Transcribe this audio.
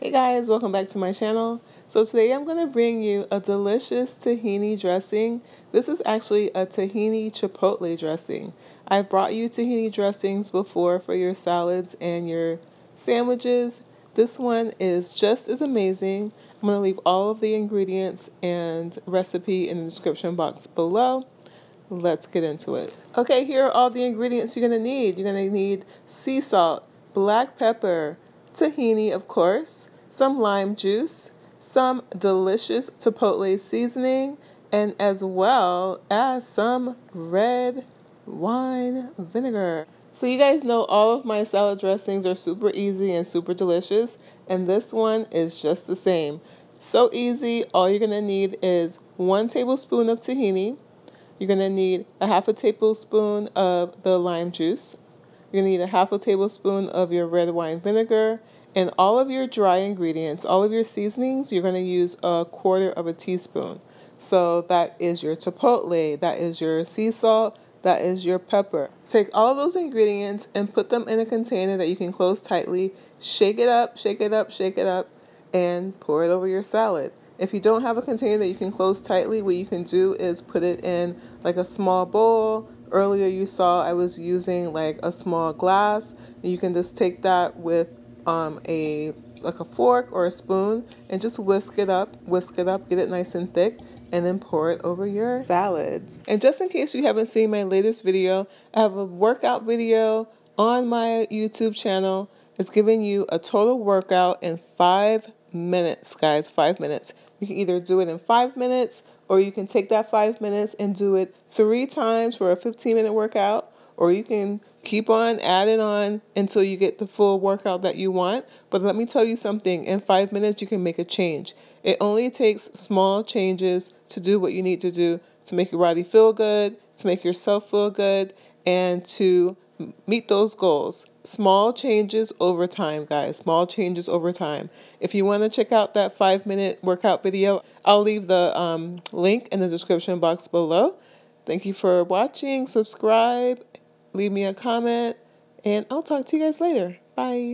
Hey guys, welcome back to my channel. So today I'm going to bring you a delicious tahini dressing. This is actually a tahini chipotle dressing. I've brought you tahini dressings before for your salads and your sandwiches. This one is just as amazing. I'm going to leave all of the ingredients and recipe in the description box below. Let's get into it. Okay, here are all the ingredients you're going to need. You're going to need sea salt, black pepper, tahini of course, some lime juice, some delicious chipotle seasoning, and as well as some red wine vinegar. So you guys know all of my salad dressings are super easy and super delicious, and this one is just the same. So easy, all you're going to need is 1 tablespoon of tahini. You're going to need a half a tablespoon of the lime juice. You're going to need a half a tablespoon of your red wine vinegar, and all of your dry ingredients, all of your seasonings, you're going to use a 1/4 of a teaspoon. So that is your chipotle, that is your sea salt, that is your pepper. Take all of those ingredients and put them in a container that you can close tightly. Shake it up, shake it up, shake it up, and pour it over your salad. If you don't have a container that you can close tightly, what you can do is put it in like a small bowl. Earlier you saw I was using like a small glass. You can just take that with a fork or a spoon and just whisk it up, get it nice and thick, and then pour it over your salad. And just in case you haven't seen my latest video, I have a workout video on my YouTube channel. It's giving you a total workout in 5 minutes, guys, 5 minutes. You can either do it in 5 minutes, or you can take that 5 minutes and do it 3 times for a 15-minute workout, or you can keep on adding on until you get the full workout that you want. But let me tell you something, in 5 minutes you can make a change. It only takes small changes to do what you need to do to make your body feel good, to make yourself feel good, and to meet those goals. Small changes over time, guys. Small changes over time. If you want to check out that 5-minute workout video, I'll leave the link in the description box below. Thank you for watching. Subscribe. Leave me a comment. And I'll talk to you guys later. Bye.